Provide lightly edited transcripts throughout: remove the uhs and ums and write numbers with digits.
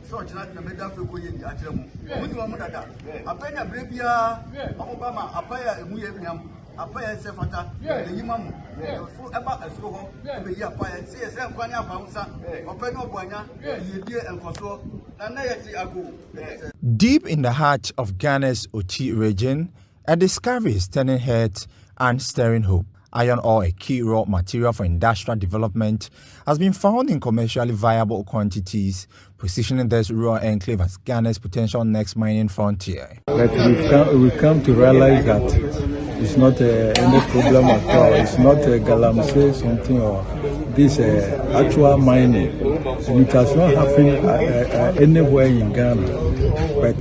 such not the mega people in the Achemu. When you are Mudada, a penny of Brabia, Obama, a pair of Muyabiam, a pair of Sefata, the Imam, full about a slow, be a pair, CSM Quania Bouncer, or Peno Buana, Yedia and Koso, and Nayati Agu. Deep in the heart of Ghana's Oti region, a discovery is turning heads and stirring hope. Iron ore, a key raw material for industrial development, has been found in commercially viable quantities, positioning this rural enclave as Ghana's potential next mining frontier. But we've come to realize that it's not any problem at all. It's not a galamsey something or this actual mining. It has not happened anywhere in Ghana, but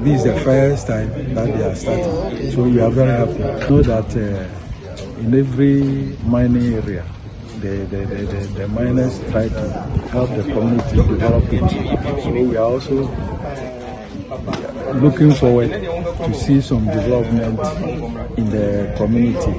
this is the first time that they are starting. So we are very happy. Know that in every mining area, the miners try to help the community develop it. So we are also looking forward to see some development in the community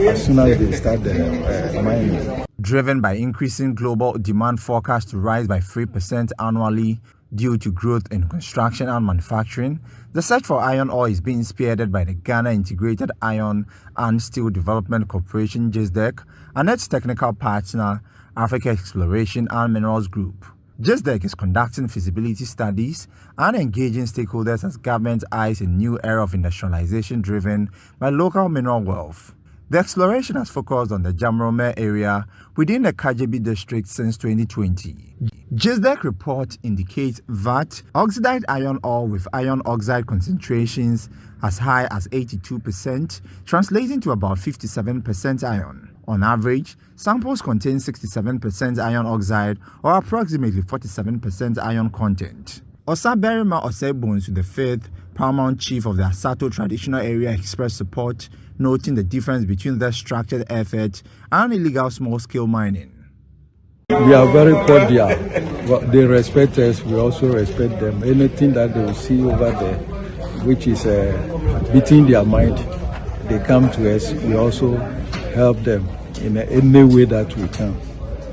as soon as they start the mining. Driven by increasing global demand forecast to rise by 3% annually due to growth in construction and manufacturing, the search for iron ore is being spearheaded by the Ghana Integrated Iron and Steel Development Corporation (GIISDEC) and its technical partner, Africa Exploration and Minerals Group. GIISDEC is conducting feasibility studies and engaging stakeholders as government eyes a new era of industrialization driven by local mineral wealth. The exploration has focused on the Jamrome area within the Kajebi district since 2020. GIISDEC report indicates that oxidized iron ore with iron oxide concentrations as high as 82%, translating to about 57% iron. On average, samples contain 67% iron oxide or approximately 47% iron content. Osaberima Osebones, the fifth paramount chief of the Asato traditional area, expressed support, noting the difference between their structured effort and illegal small-scale mining. We are very cordial. They respect us, we also respect them. Anything that they will see over there, which is beating their mind, they come to us. We also help them in any way that we can.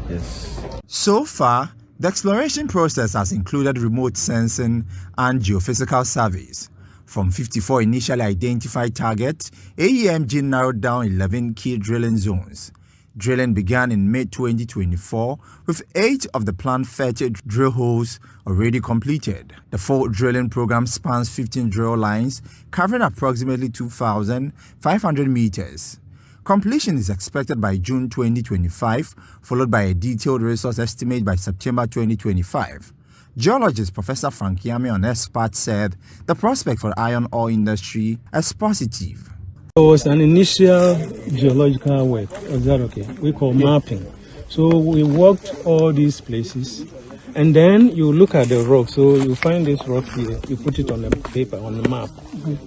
Yes. So far, the exploration process has included remote sensing and geophysical surveys. From 54 initially identified targets, AEMG narrowed down 11 key drilling zones. Drilling began in mid-2024, with 8 of the planned 30 drill holes already completed. The full drilling program spans 15 drill lines, covering approximately 2,500 meters. Completion is expected by June 2025, followed by a detailed resource estimate by September 2025. Geologist Professor Frank Yame on expert said the prospect for the iron ore industry is positive. It was an initial geological work, is that okay? We call mapping. So we walked all these places, and then you look at the rock. So you find this rock here, you put it on the paper, on the map.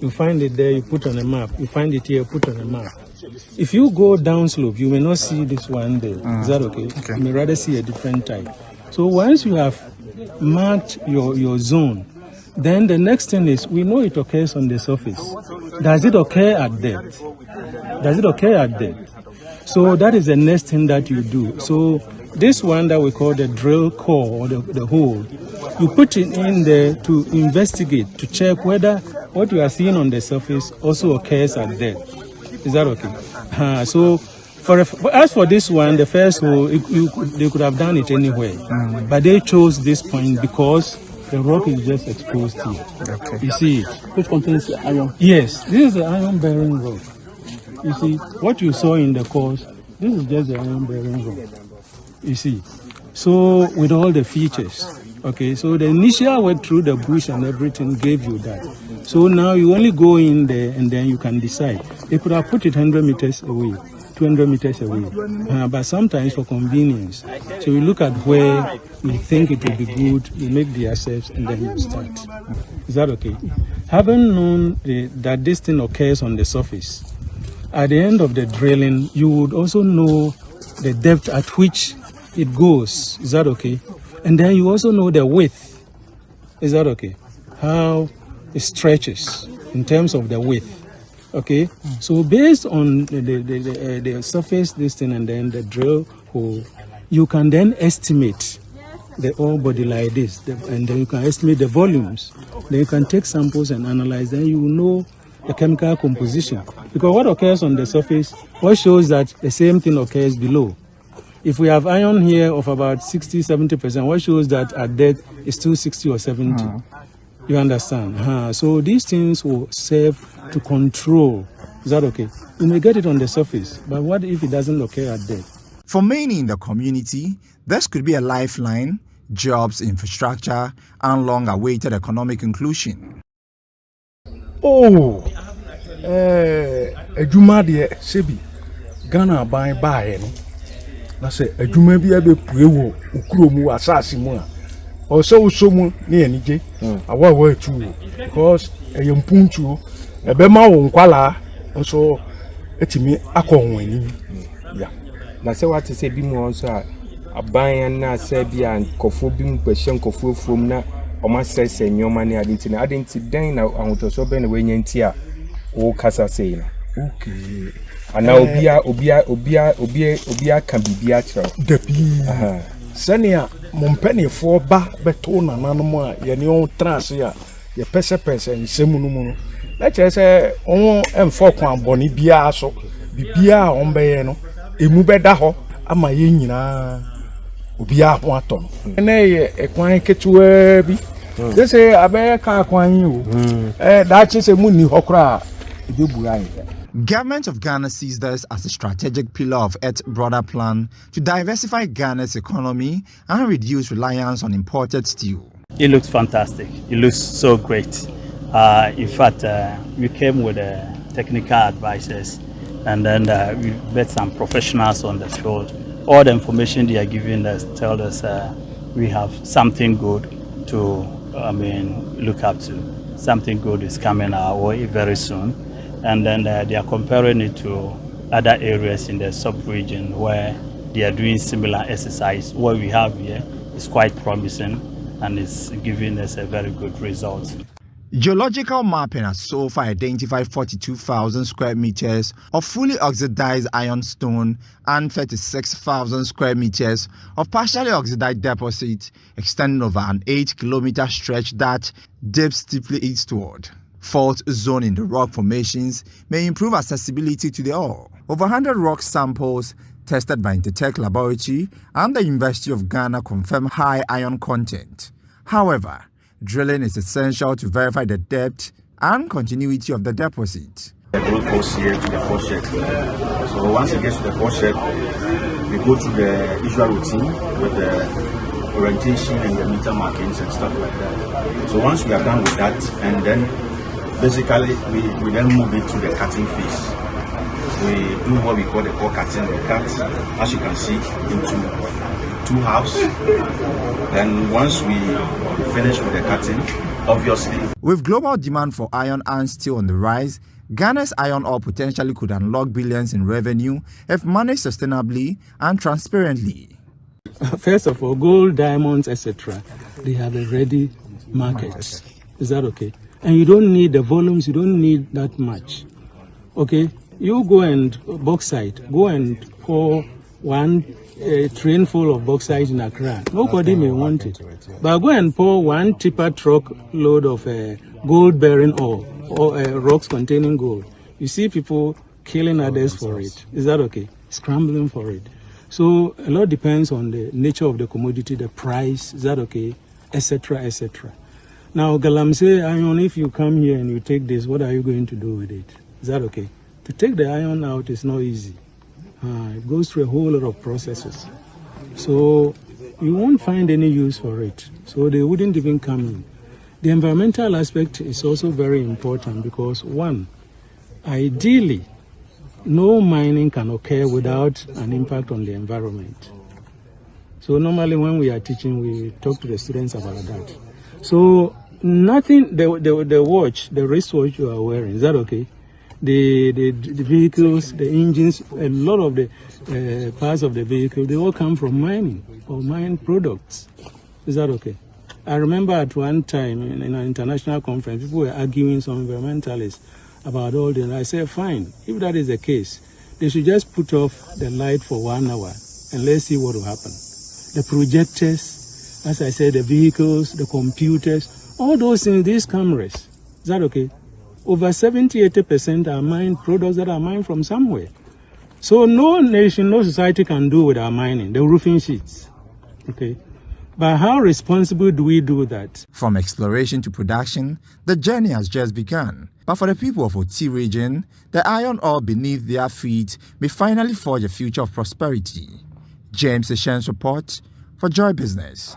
You find it there, you put on a map. You find it here, put on a map. If you go down slope, you may not see this one there. Is that okay? You may rather see a different type. So once you have marked your zone, then the next thing is, we know it occurs on the surface. Does it occur at depth? Does it occur at depth? So that is the next thing that you do. So this one that we call the drill core or the hole, you put it in there to investigate, to check whether what you are seeing on the surface also occurs at depth. Is that okay? So as for this one, the first hole, they could have done it anywhere, but they chose this point because the rock is just exposed here. Okay. You see, which contains iron. Yes, this is the iron-bearing rock. You see, what you saw in the course, this is just the iron-bearing rock. You see, so with all the features. Okay, so the initial work through the bush and everything gave you that. So now you only go in there and then you can decide. They could have put it 100 meters away, 200 meters away, but sometimes for convenience. So you look at where you think it will be good, you make the assets, and then you start. Is that okay? Having known that this thing occurs on the surface, at the end of the drilling, you would also know the depth at which it goes. Is that okay? And then you also know the width. Is that okay? How it stretches in terms of the width. Okay? So based on the surface, this thing, and then the drill hole, you can then estimate the ore body like this, and then you can estimate the volumes. Then you can take samples and analyze. Then you will know the chemical composition. Because what occurs on the surface, what shows that the same thing occurs below. If we have iron here of about 60, 70%, what shows that at depth is still 60 or 70. You understand? So these things will serve to control. Is that okay? You may get it on the surface, but what if it doesn't occur at depth? For many in the community, this could be a lifeline, jobs, infrastructure, and long-awaited economic inclusion. Oh, adwuma de sebi Ghana ban bae no na se adwuma bi abepue wo okuro mu asase mu a o se usomu ne anije awa etu because eyempuntu ebema wo nkwala so etimi akọnwani ya na se what say bi mu so a aban na se bi an kofo bi mu pehye nkofo from na oma sese nyoma ne adenti den na ahotoso be na wenyanti a o kasa sei na okay ana obia kan bibia kiro debi senia mompenifo ba beto nananom a ye ne on trase a ye pese nsemu no mu no na kire se on emfo kwan boni bia so bibia on beye no emu beda ho ama ye nyina obia ho ato no na ye ekwan ketuwa bi they say abe ka kwan yi o da chi se mu ni hokra e burai. Government of Ghana sees this as a strategic pillar of its broader plan to diversify Ghana's economy and reduce reliance on imported steel. It looks fantastic. It looks so great. In fact, we came with technical advisors, and then we met some professionals on the field. All the information they are giving us tell us we have something good to look up to. Something good is coming our way very soon. And then they are comparing it to other areas in the sub-region where they are doing similar exercise. What we have here is quite promising and it's giving us a very good result. Geological mapping has so far identified 42,000 square meters of fully oxidized ironstone and 36,000 square meters of partially oxidized deposits extending over an 8-kilometer stretch that dips steeply eastward. Fault zone in the rock formations may improve accessibility to the ore. Over 100 rock samples tested by Intertech Laboratory and the University of Ghana confirm high iron content. However, drilling is essential to verify the depth and continuity of the deposit. The gold goes here to the pochette. So once it gets to the pochette, we go through the usual routine with the orientation and the meter markings and stuff like that. So once we are done with that, and then basically we then move it to the cutting phase. We do what we call the core cutting. We cut, as you can see, into 2 halves. Then once we finish with the cutting, obviously. With global demand for iron and steel on the rise, Ghana's iron ore potentially could unlock billions in revenue if managed sustainably and transparently. First of all, gold, diamonds, etc., they have a ready market. Is that okay? And you don't need the volumes, you don't need that much. Okay? You go and bauxite, go and pour one train full of bauxite in Accra. Nobody may want it. But go and pour one tipper truck load of gold-bearing ore or rocks containing gold. You see people killing others for it. Is that okay? Scrambling for it. So a lot depends on the nature of the commodity, the price, is that okay, etc., etc. Now, Galamsey iron, if you come here and you take this, what are you going to do with it? Is that okay? To take the iron out is not easy. It goes through a whole lot of processes. So you won't find any use for it. So they wouldn't even come in. The environmental aspect is also very important because, one, ideally, no mining can occur without an impact on the environment. So normally when we are teaching, we talk to the students about that. So nothing, the watch, the wristwatch you are wearing, is that okay? The vehicles, the engines, a lot of the parts of the vehicle, they all come from mining or mine products. Is that okay? I remember at one time in an international conference, people were arguing, some environmentalists, about all this. And I said, fine, if that is the case, they should just put off the light for 1 hour and let's see what will happen. The projectors as I said, the vehicles, the computers, all those things, these cameras. Is that okay? Over 70-80% are mined products that are mined from somewhere. So no nation, no society can do without mining, the roofing sheets. Okay. But how responsible do we do that? From exploration to production, the journey has just begun. But for the people of Oti region, the iron ore beneath their feet may finally forge a future of prosperity. James Eshen's report for Joy Business.